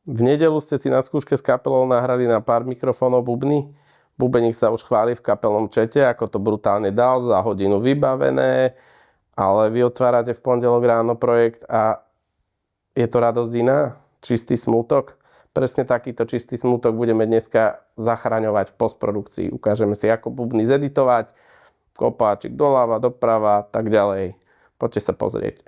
V nedeľu ste si na skúške s kapelou nahrali na pár mikrofónov bubny. Bubeník sa už chváli v kapelnom čete, ako to brutálne dal, za hodinu vybavené, ale vy otvárate v pondelok ráno projekt a je to radosť iná? Čistý smútok? Presne takýto čistý smútok budeme dneska zachraňovať v postprodukcii. Ukážeme si, ako bubny zeditovať, kopáčik doľava, doprava, tak ďalej. Poďte sa pozrieť.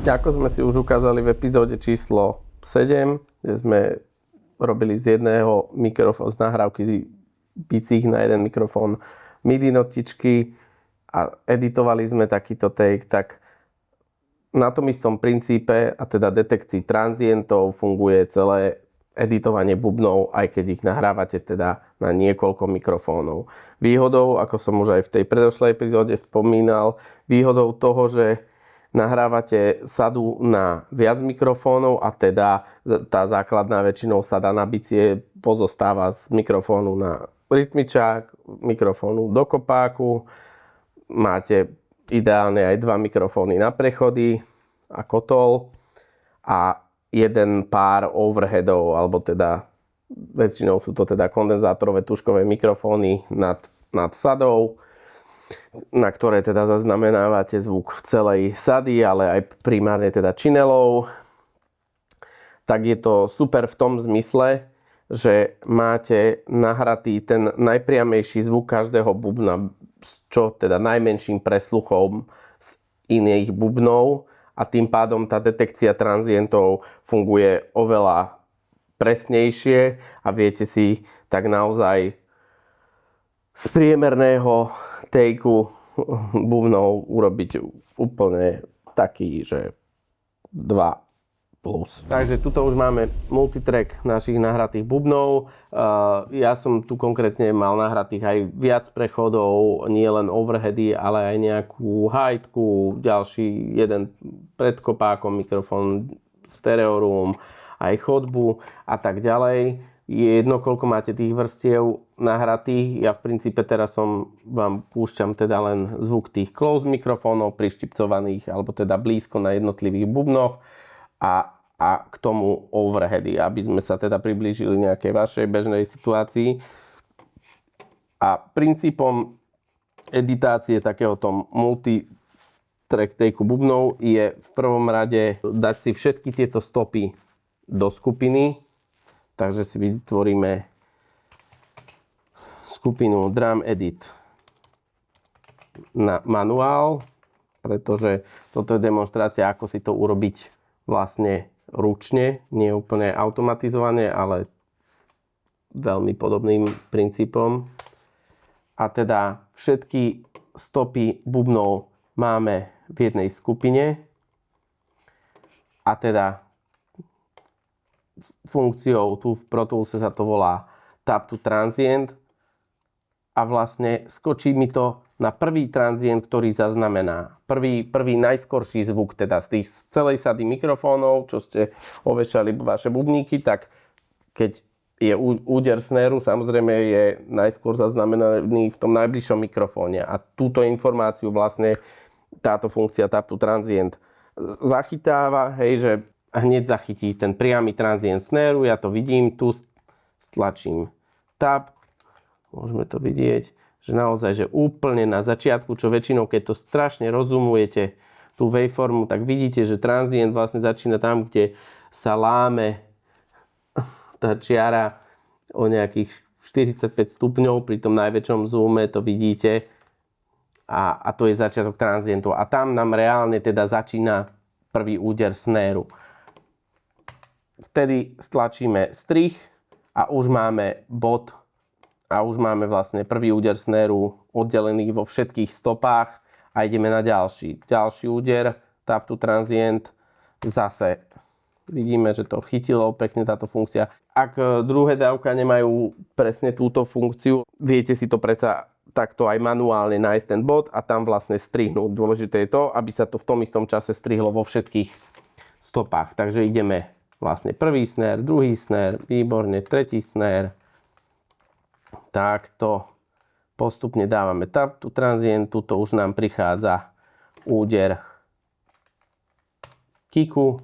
Ako sme si už ukázali v epizóde číslo 7, kde sme robili z jedného mikrofónu, z nahrávky bicích na jeden mikrofón MIDI notičky a editovali sme takýto take, tak na tom istom princípe, a teda detekcii tranzientov, funguje celé editovanie bubnov, aj keď ich nahrávate teda na niekoľko mikrofónov. Výhodou, ako som už aj v tej predošlej epizóde spomínal, výhodou toho, že nahrávate sadu na viac mikrofónov a teda tá základná väčšinou sada na bicie pozostáva z mikrofónu na rytmičák, mikrofónu do kopáku. Máte ideálne aj 2 mikrofóny na prechody a kotol a jeden pár overheadov, alebo teda väčšinou sú to teda kondenzátorové tužkové mikrofóny nad sadou, na ktoré teda zaznamenávate zvuk celej sady, ale aj primárne teda činelov. Tak je to super v tom zmysle, že máte nahratý ten najpriamejší zvuk každého bubna, čo teda najmenším presluchom z iných bubnov, a tým pádom tá detekcia tranzientov funguje oveľa presnejšie a viete si tak naozaj z priemerného takeu bubnov urobiť úplne taký, že 2+. Takže tuto už máme multitrack našich nahratých bubnov. Ja som tu konkrétne mal nahratých aj viac prechodov, nie len overheady, ale aj nejakú hightku, ďalší jeden pred kopákom, mikrofón, stereo room, aj chodbu a tak ďalej. Je jedno, koľko máte tých vrstiev nahratých. Ja v princípe teraz vám púšťam teda len zvuk tých close mikrofónov prištipcovaných, alebo teda blízko na jednotlivých bubnoch a k tomu overheady, aby sme sa teda priblížili nejakej vašej bežnej situácii. A princípom editácie takéhoto multi-track takeu bubnov je v prvom rade dať si všetky tieto stopy do skupiny. Takže si vytvoríme skupinu Drum Edit na manuál, pretože toto je demonstrácia, ako si to urobiť vlastne ručne, nie úplne automatizovane, ale veľmi podobným princípom. A teda všetky stopy bubnov máme v jednej skupine a teda funkciou, tu v Pro Toolse sa to volá Tap to Transient a vlastne skočí mi to na prvý transient, ktorý zaznamená. Prvý najskorší zvuk teda z celej sady mikrofónov, čo ste ovešali vaše bubníky, tak keď je úder snéru, samozrejme je najskôr zaznamenaný v tom najbližšom mikrofóne a túto informáciu vlastne táto funkcia Tap to Transient zachytáva, hej, že hneď zachytí ten priamy transient snéru, ja to vidím, tu stlačím tab, môžeme to vidieť, že naozaj, že úplne na začiatku, čo väčšinou, keď to strašne rozumujete, tú waveformu, tak vidíte, že transient vlastne začína tam, kde sa láme tá čiara o nejakých 45 stupňov, pri tom najväčšom zoome to vidíte a to je začiatok transientu a tam nám reálne teda začína prvý úder snéru. Vtedy stlačíme strich a už máme bod a už máme vlastne prvý úder snéru oddelený vo všetkých stopách a ideme na ďalší. Ďalší úder, Tap to Transient, zase vidíme, že to chytilo pekne táto funkcia. Ak druhé dávka nemajú presne túto funkciu, viete si to predsa takto aj manuálne nájsť ten bod a tam vlastne strihnúť. Dôležité je to, aby sa to v tom istom čase strihlo vo všetkých stopách. Takže ideme vlastne prvý snare, druhý snare, výborne, tretí snare. Takto postupne dávame Tap to Transient, tuto už nám prichádza úder kiku.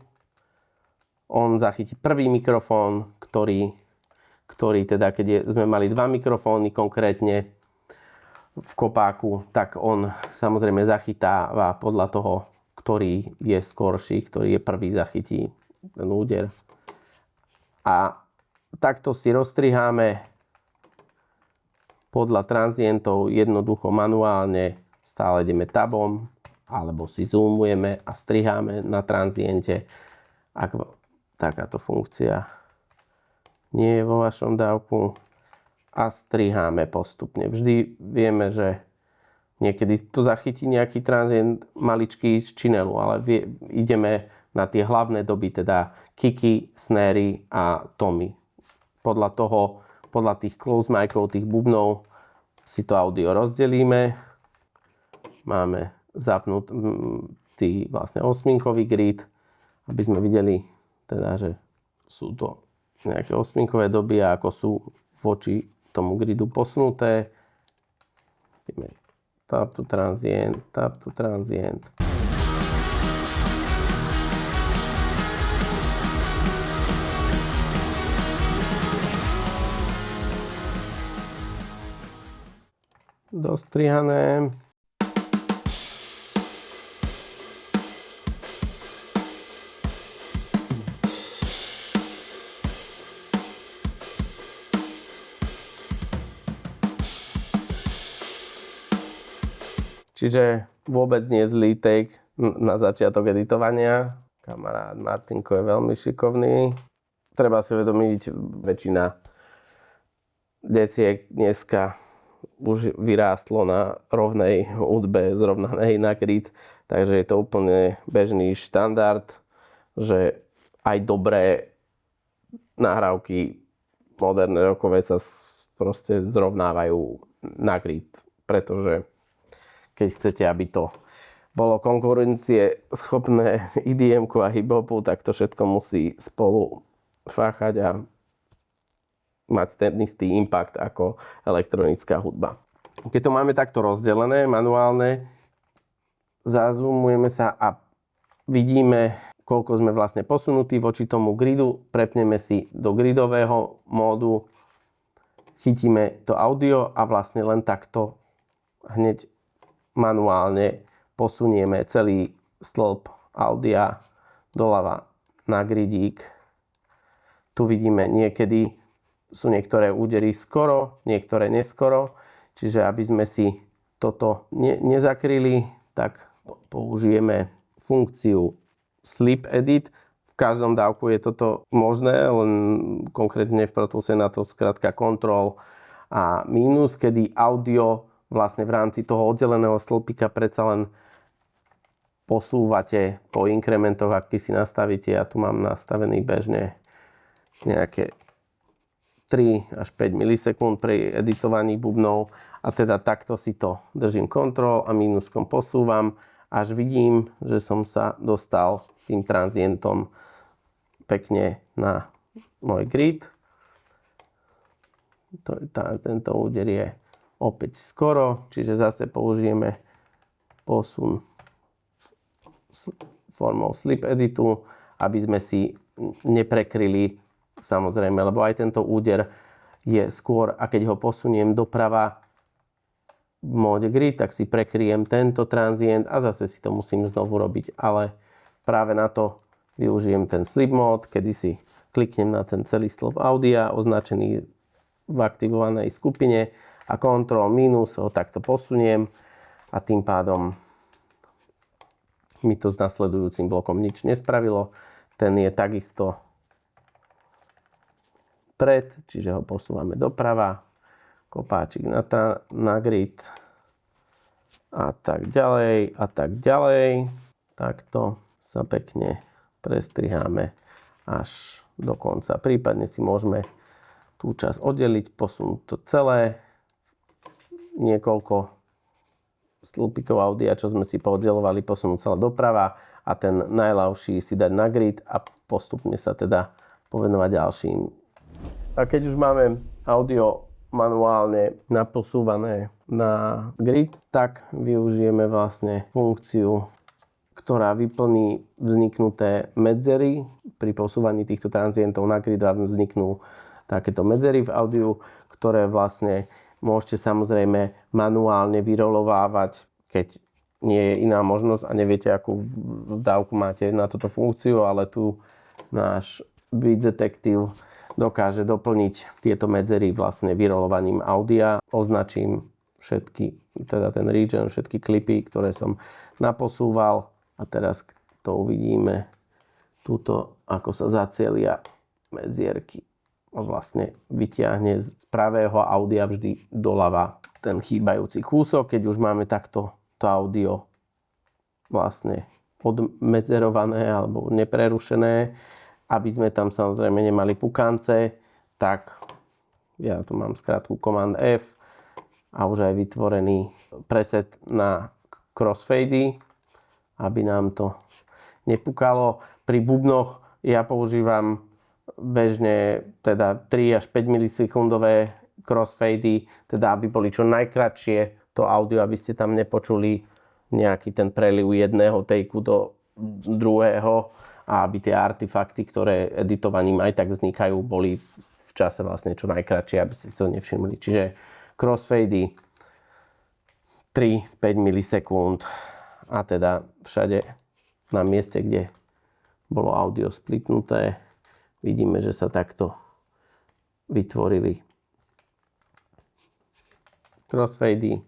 On zachytí prvý mikrofón, ktorý teda, keď sme mali 2 mikrofóny konkrétne v kopáku, tak on samozrejme zachytáva podľa toho, ktorý je skorší, ktorý je prvý, zachytí ten úder. A takto si rozstriháme podľa transientov jednoducho manuálne, stále ideme tabom, alebo si zoomujeme a striháme na transiente, ak takáto funkcia nie je vo vašom dávku, a striháme postupne. Vždy vieme, že niekedy to zachytí nejaký transient maličký z channelu, ale ideme na tie hlavné doby, teda kicky, snary a tomy. Podľa tých close micov, tých bubnov si to audio rozdelíme. Máme zapnutý vlastne 8-kový grid, aby sme videli teda, že sú to nejaké 8-kové doby a ako sú voči tomu gridu posunuté. Ideme tap to transient, tap to transient. Dostrihané. Čiže vôbec nie zlý take na začiatok editovania. Kamarát Martinko je veľmi šikovný. Treba si uvedomiť, väčšina deciek dneska už vyrástlo na rovnej hudbe, zrovnanej na grid. Takže je to úplne bežný štandard, že aj dobré nahrávky moderné rockové sa proste zrovnávajú na grid. Pretože keď chcete, aby to bolo konkurencie schopné EDM-ku a hip-hopu, tak to všetko musí spolu fáchať a mať ten istý impact ako elektronická hudba. Keď to máme takto rozdelené, manuálne, zazoomujeme sa a vidíme, koľko sme vlastne posunutí voči tomu gridu. Prepneme si do gridového módu, chytíme to audio a vlastne len takto hneď manuálne posunieme celý stĺp audia doľava na gridík. Tu vidíme, niekedy sú niektoré údery skoro, niektoré neskoro. Čiže aby sme si toto nezakryli, tak použijeme funkciu Sleep Edit. V každom dávku je toto možné, len konkrétne v Pro Toolse na to skrátka Ctrl a mínus, kedy audio vlastne v rámci toho oddeleného stĺpika predsa len posúvate po inkrementoch, ak si nastavíte. Ja tu mám nastavený bežne nejaké 3 až 5 milisekúnd pri editovaní bubnov a teda takto si to držím Ctrl a mínuskom posúvam, až vidím, že som sa dostal tým transientom pekne na môj grid. Tento úder je opäť skoro, čiže zase použijeme posun formou Sleep Editu, aby sme si neprekryli, samozrejme, lebo aj tento úder je skôr, a keď ho posuniem doprava v móde grid, tak si prekryjem tento transient a zase si to musím znovu robiť, ale práve na to využijem ten Sleep Mode, kedy si kliknem na ten celý stĺp audia označený v aktivovanej skupine a Ctrl minus ho takto posuniem a tým pádom mi to s nasledujúcim blokom nič nespravilo. Ten je takisto pred, čiže ho posúvame doprava, kopáčik na grid a tak ďalej a tak ďalej. Takto sa pekne prestriháme až do konca. Prípadne si môžeme tú časť oddeliť, posunúť to celé, niekoľko stĺpikov audia, čo sme si pooddelovali, posunúť celé doprava a ten najľahší si dať na grid a postupne sa teda povenovať ďalším. A keď už máme audio manuálne naposúvané na grid, tak využijeme vlastne funkciu, ktorá vyplní vzniknuté medzery. Pri posúvaní týchto tranzientov na grid vám vzniknú takéto medzery v audiu, ktoré vlastne môžete samozrejme manuálne vyrolovávať, keď nie je iná možnosť a neviete, akú dávku máte na túto funkciu, ale tu náš Beat Detective dokáže doplniť tieto medzery vlastne vyrolovaním audia. Označím všetky, teda ten region, všetky klipy, ktoré som naposúval a teraz to uvidíme tuto, ako sa zacielia medzierky. Vlastne vyťahne z pravého audia vždy doľava ten chýbajúci kúsok, keď už máme takto to audio vlastne odmedzerované alebo neprerušené, aby sme tam samozrejme nemali pukance, tak ja tu mám skratku Command F a už aj vytvorený preset na crossfady, aby nám to nepukalo. Pri bubnoch ja používam bežne teda 3 až 5 milisekundové crossfady, teda aby boli čo najkratšie to audio, aby ste tam nepočuli nejaký ten preliv jedného takeu do druhého a aby tie artefakty, ktoré editovaním aj tak vznikajú, boli v čase vlastne čo najkratšie, aby ste si to nevšimli. Čiže crossfady 3-5 milisekúnd a teda všade na mieste, kde bolo audio splitnuté, vidíme, že sa takto vytvorili crossfady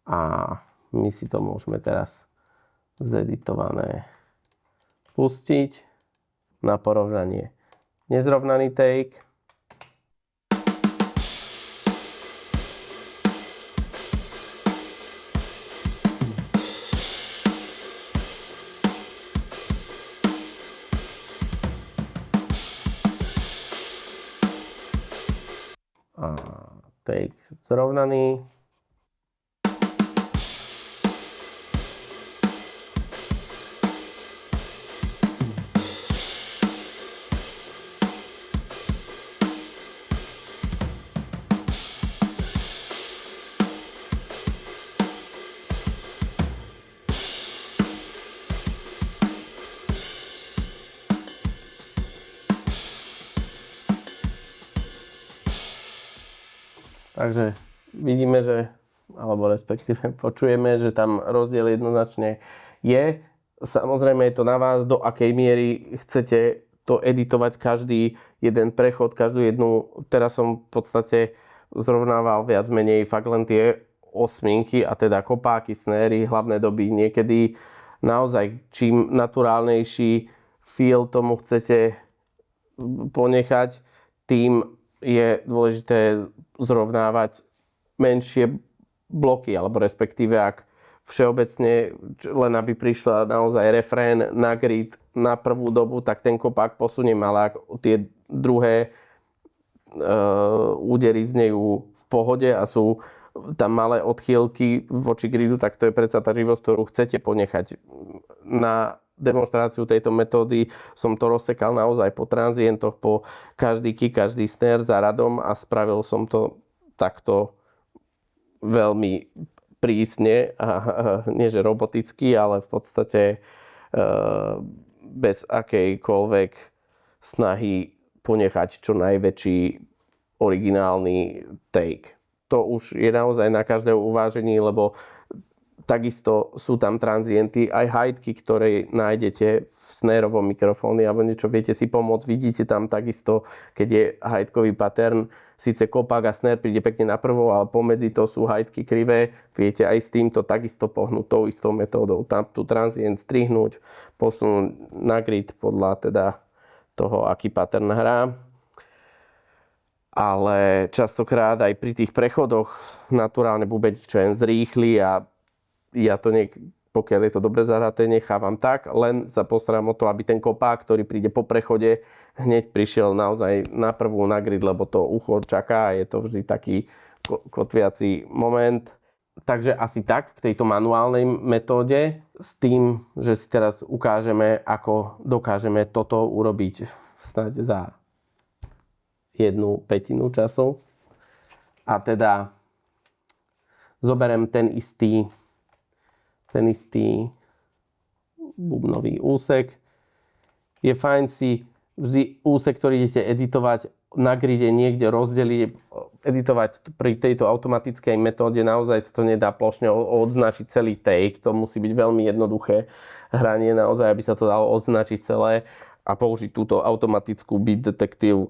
a my si to môžeme teraz zeditované pustiť na porovnanie. Nezrovnaný take. A take zrovnaný. Takže vidíme, že, alebo respektíve počujeme, že tam rozdiel jednoznačne je. Samozrejme je to na vás, do akej miery chcete to editovať, každý jeden prechod, každú jednu. Teraz som v podstate zrovnával viac menej fakt len tie osminky a teda kopáky, snéry, hlavné doby. Niekedy naozaj čím naturálnejší feel tomu chcete ponechať, tým je dôležité zrovnávať menšie bloky, alebo respektíve ak všeobecne len aby prišla naozaj refrén na grid na prvú dobu, tak ten kopák posuniem, ale ak tie druhé údery znejú v pohode a sú tam malé odchýlky voči gridu, tak to je predsa tá živosť, ktorú chcete ponechať. Na demonstráciu tejto metódy som to rozsekal naozaj po tranzientoch, po každý kick, každý snare za radom a spravil som to takto veľmi prísne a nie že roboticky, ale v podstate bez akejkoľvek snahy ponechať čo najväčší originálny take. To už je naozaj na každého uvážení, lebo takisto sú tam tranzienty, aj hightky, ktoré nájdete v snareovom mikrofóne alebo niečo, viete si pomôcť, vidíte tam takisto, keď je hightkový pattern, síce kopák a snare príde pekne na prvo, ale pomedzi to sú hightky krivé, viete aj s týmto takisto pohnúť tou istou metódou, tam tú tranzient strihnúť, posunúť na grid podľa teda toho, aký pattern hrá. Ale častokrát aj pri tých prechodoch naturálne bubeník čo jen zrýchli a ja to pokiaľ je to dobre zahraté, nechávam tak, len sa postaram o to, aby ten kopák, ktorý príde po prechode, hneď prišiel naozaj na prvú na grid, lebo to ucho čaká a je to vždy taký kotviaci moment. Takže asi tak k tejto manuálnej metóde s tým, že si teraz ukážeme, ako dokážeme toto urobiť snáď za 1/5 času. A teda zoberiem ten istý bubnový úsek. Je fajn si vždy úsek, ktorý idete editovať na gride niekde rozdeliť, editovať pri tejto automatickej metóde. Naozaj sa to nedá plošne odznačiť celý take. To musí byť veľmi jednoduché hranie naozaj, aby sa to dalo odznačiť celé a použiť túto automatickú Beat Detective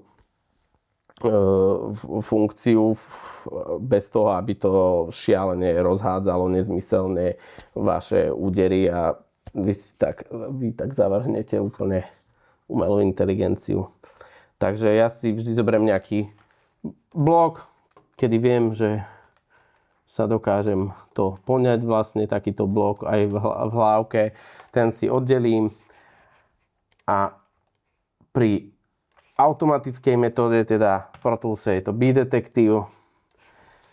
funkciu bez toho, aby to šialene rozhádzalo nezmyselne vaše údery a vy tak zavrhnete úplne umelú inteligenciu. Takže ja si vždy zoberiem nejaký blok, kedy viem, že sa dokážem to poňať vlastne takýto blok aj v hlávke. Ten si oddelím a pri automatickej metóde, teda Pro Toolse je to Beat Detective,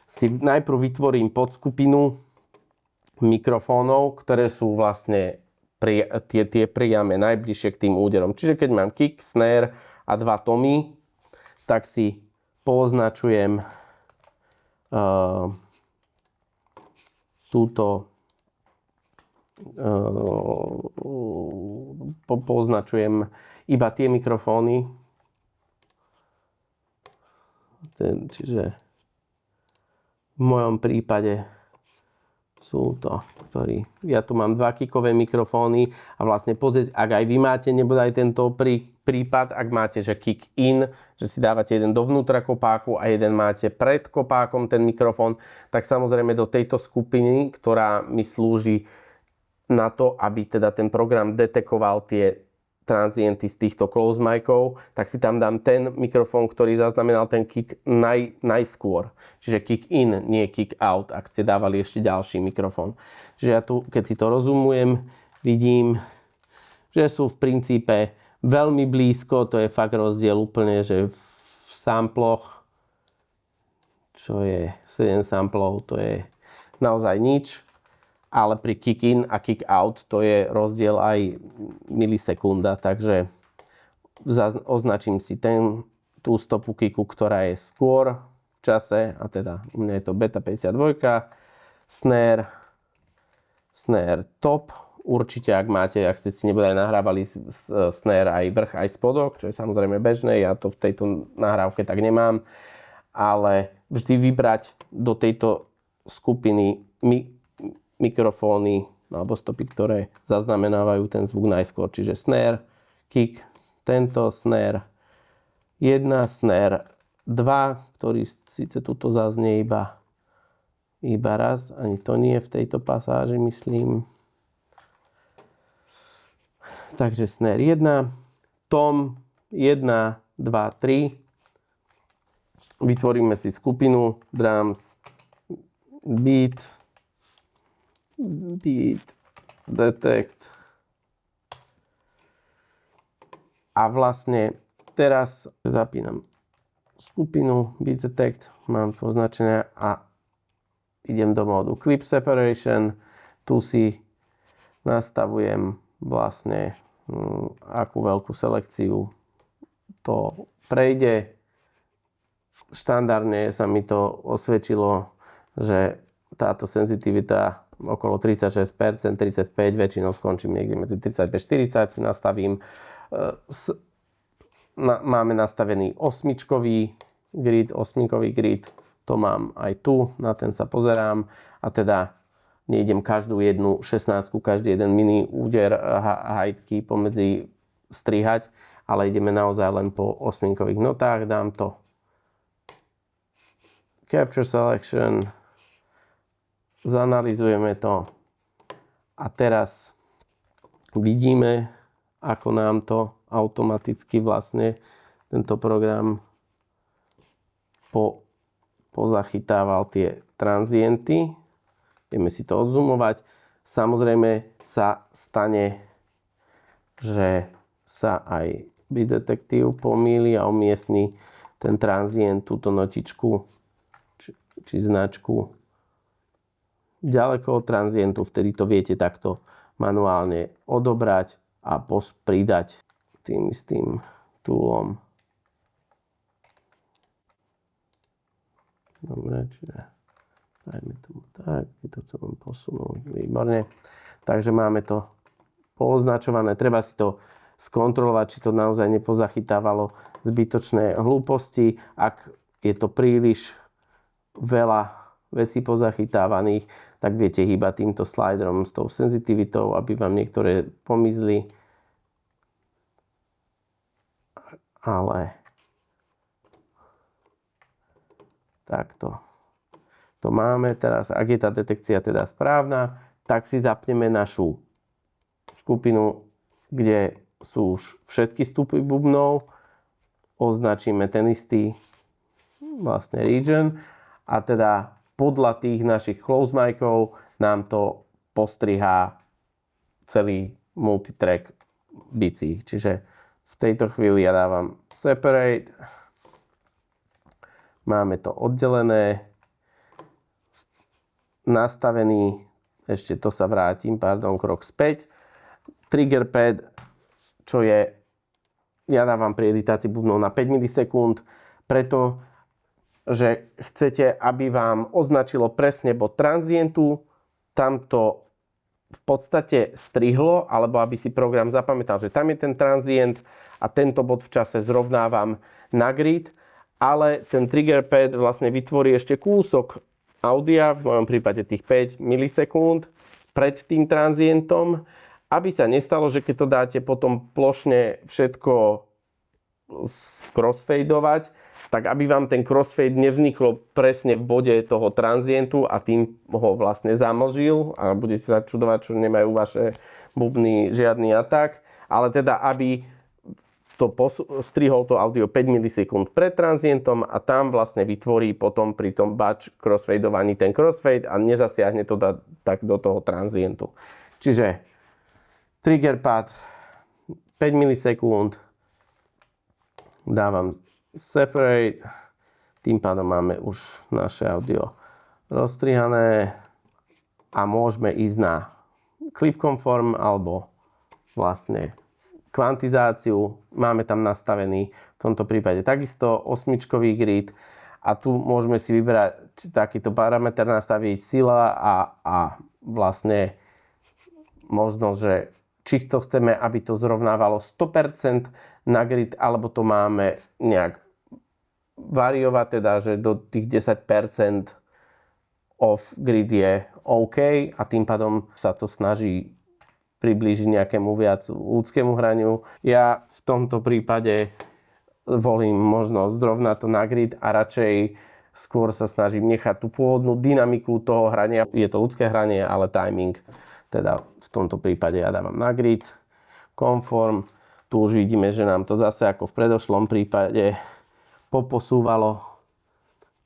si najprv vytvorím podskupinu mikrofónov, ktoré sú vlastne tie priame najbližšie k tým úderom. Čiže keď mám kick, snare a 2 tomy, tak si poznačujem poznačujem iba tie mikrofóny. Čiže v mojom prípade sú to, ja tu mám 2 kickové mikrofóny a vlastne pozrieť, ak aj vy máte nebodaj tento prípad, ak máte, že kick in, že si dávate jeden dovnútra kopáku a jeden máte pred kopákom ten mikrofón, tak samozrejme do tejto skupiny, ktorá mi slúži na to, aby teda ten program detekoval tie transienty z týchto close micov, tak si tam dám ten mikrofón, ktorý zaznamenal ten kick najskôr. Čiže kick in, nie kick out, ak ste dávali ešte ďalší mikrofón. Čiže ja tu, keď si to rozumujem, vidím, že sú v princípe veľmi blízko, to je fakt rozdiel úplne, že v samploch, čo je 7 samplov, to je naozaj nič. Ale pri kick in a kick out to je rozdiel aj milisekunda, takže označím si tú stopu kicku, ktorá je skôr v čase, a teda u mňa je to beta 52, snare top, určite ak ste si nebodaj nahrávali snare aj vrch, aj spodok, čo je samozrejme bežné, ja to v tejto nahrávke tak nemám, ale vždy vybrať do tejto skupiny mikrofóny alebo stopy, ktoré zaznamenávajú ten zvuk najskôr. Čiže snare, kick, tento snare 1, snare 2, ktorý síce tuto zaznie iba raz, ani to nie v tejto pasáži, myslím. Takže snare 1, tom 1, 2, 3. Vytvoríme si skupinu drums, beat, detect. A vlastne teraz zapínam skupinu beat detect, mám to označené a idem do módu clip separation. Tu si nastavujem vlastne akú veľkú selekciu to prejde. Štandardne sa mi to osvedčilo, že táto senzitivita okolo 36%, 35%, väčšinou skončím niekde medzi 35-40, si nastavím. Máme nastavený 8-kový grid, to mám aj tu, na ten sa pozerám a teda nejdem každú jednu 16, každý jeden mini úder hajtky pomedzi strihať, ale ideme naozaj len po 8-kových notách, dám to capture selection, zanalizujeme to a teraz vidíme, ako nám to automaticky vlastne tento program pozachytával tie transienty. Ideme si to odzoomovať. Samozrejme sa stane, že sa aj Beat Detective pomýli a umiestni ten transient, túto notičku či značku ďaleko od transientu, vtedy to viete takto manuálne odobrať a pridať tým istým toolom. Dobre, čiže dajme tomu tak, keď to chcem posunúť, výborne. Takže máme to pooznačované, treba si to skontrolovať, či to naozaj nepozachytávalo zbytočné hlúposti. Ak je to príliš veľa vecí pozachytávaných, tak viete hýbať týmto sliderom s tou senzitivitou, aby vám niektoré pomizli. Ale takto to máme. Teraz, ak je tá detekcia teda správna, tak si zapneme našu skupinu, kde sú už všetky stupy bubnov. Označíme ten istý vlastne region a teda podľa tých našich close micov nám to postrihá celý multitrack bicí. Čiže v tejto chvíli ja dávam separate. Máme to oddelené. Nastavený, ešte to sa vrátim, krok späť. Trigger pad, čo je, ja dávam pri editácii bubnov na 5 milisekúnd, pretože chcete, aby vám označilo presne bod transientu, tam to v podstate strihlo, alebo aby si program zapamätal, že tam je ten transient a tento bod v čase zrovnávam na grid, ale ten trigger pad vlastne vytvorí ešte kúsok audia, v mojom prípade tých 5 milisekúnd pred tým transientom, aby sa nestalo, že keď to dáte potom plošne všetko crossfadovať, tak aby vám ten crossfade nevzniklo presne v bode toho transientu a tým ho vlastne zamlžil a budete sa čudovať, čo nemajú vaše bubny žiadny atak, ale teda aby to strihol to audio 5 milisekúnd pred transientom a tam vlastne vytvorí potom pri tom batch crossfadovaní ten crossfade a nezasiahne to tak do toho transientu. Čiže trigger pad 5 milisekúnd, dávam separate, tým pádom máme už naše audio rozstrihané a môžeme ísť na clip conform alebo vlastne kvantizáciu. Máme tam nastavený v tomto prípade takisto 8-čkový grid a tu môžeme si vybrať takýto parameter, nastaviť sila a vlastne možnosť, že či to chceme, aby to zrovnávalo 100% na grid, alebo to máme nejak variovať, teda, že do tých 10% off grid je OK a tým pádom sa to snaží priblížiť nejakému viac ľudskému hraniu. Ja v tomto prípade volím možnosť zrovnať to na grid a radšej skôr sa snažím nechať tú pôvodnú dynamiku toho hrania. Je to ľudské hranie, ale timing. Teda v tomto prípade ja dávam na grid, conform. Tu už vidíme, že nám to zase ako v predošlom prípade poposúvalo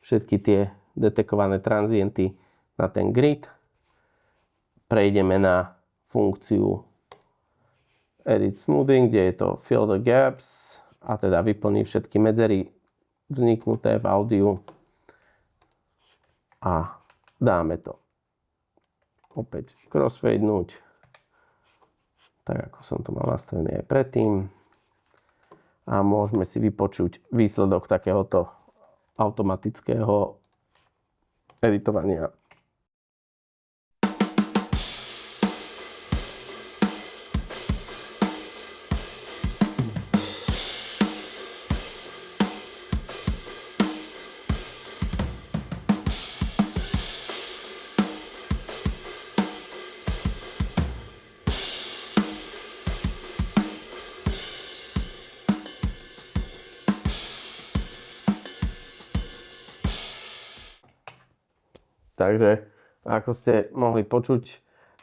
všetky tie detekované transienty na ten grid. Prejdeme na funkciu Edit Smoothing, kde je to Fill the Gaps a teda vyplní všetky medzery vzniknuté v audiu a dáme to opäť crossfadenúť, tak ako som to mal nastavené aj predtým a môžeme si vypočuť výsledok takéhoto automatického editovania. Takže ako ste mohli počuť,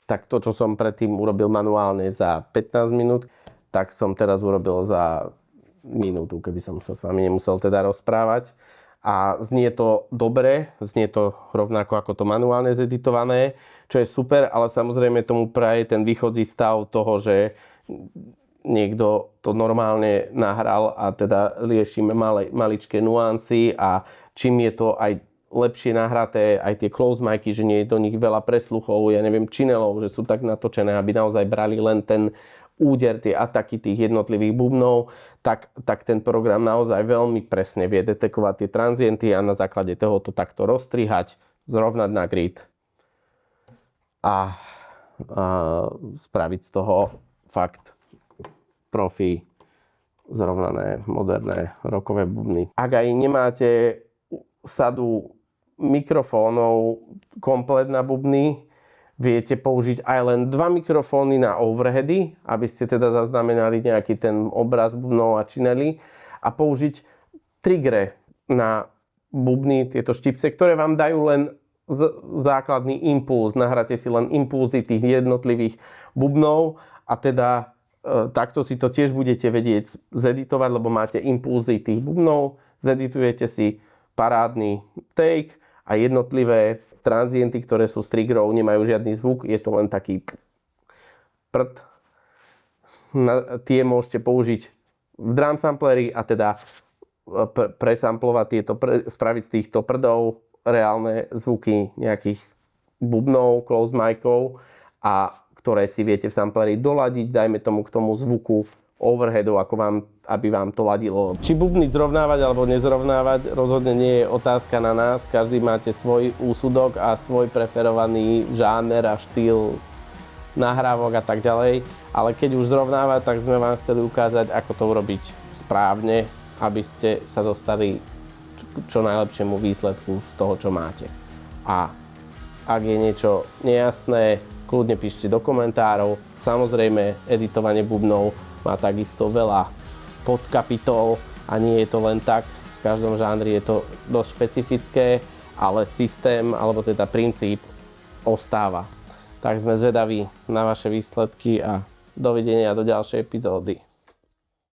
tak to, čo som predtým urobil manuálne za 15 minút, tak som teraz urobil za minútu, keby som sa s vami nemusel teda rozprávať. A znie to dobre, znie to rovnako ako to manuálne zeditované, čo je super, ale samozrejme tomu praje ten východzí stav toho, že niekto to normálne nahral a teda riešime maličké nuancy a čím je to aj lepšie nahraté, aj tie close micy, že nie je do nich veľa presluchov, ja neviem, činelov, že sú tak natočené, aby naozaj brali len ten úder, tie ataky tých jednotlivých bubnov, tak ten program naozaj veľmi presne vie detekovať tie tranzienty a na základe toho to takto rozstrihať, zrovnať na grid a spraviť z toho fakt profi zrovnané, moderné rockové bubny. Ak aj nemáte sadu mikrofónov komplet na bubny, viete použiť aj len 2 mikrofóny na overheady, aby ste teda zaznamenali nejaký ten obraz bubnov a činely a použiť triggere na bubny, tieto štipce, ktoré vám dajú len základný impuls. Nahráte si len impulzy tých jednotlivých bubnov a teda takto si to tiež budete vedieť zeditovať, lebo máte impulzy tých bubnov, zeditujete si parádny take a jednotlivé tranzienty, ktoré sú z triggerov, nemajú žiadny zvuk, je to len taký prd. Tie môžete použiť v drum sampleri a teda presamplovať tieto, spraviť z týchto prdov reálne zvuky nejakých bubnov, close micov a ktoré si viete v sampleri doladiť, dajme tomu k tomu zvuku overheadov, aby vám to ladilo. Či bubny zrovnávať alebo nezrovnávať, rozhodne nie je otázka na nás. Každý máte svoj úsudok a svoj preferovaný žáner a štýl nahrávok a tak ďalej. Ale keď už zrovnávať, tak sme vám chceli ukázať, ako to urobiť správne, aby ste sa dostali čo najlepšiemu výsledku z toho, čo máte. A ak je niečo nejasné, kľudne píšte do komentárov. Samozrejme, editovanie bubnov má takisto veľa podkapitol a nie je to len tak. V každom žánri je to dosť špecifické, ale systém, alebo teda princíp ostáva. Tak sme zvedaví na vaše výsledky a dovidenia do ďalšej epizódy.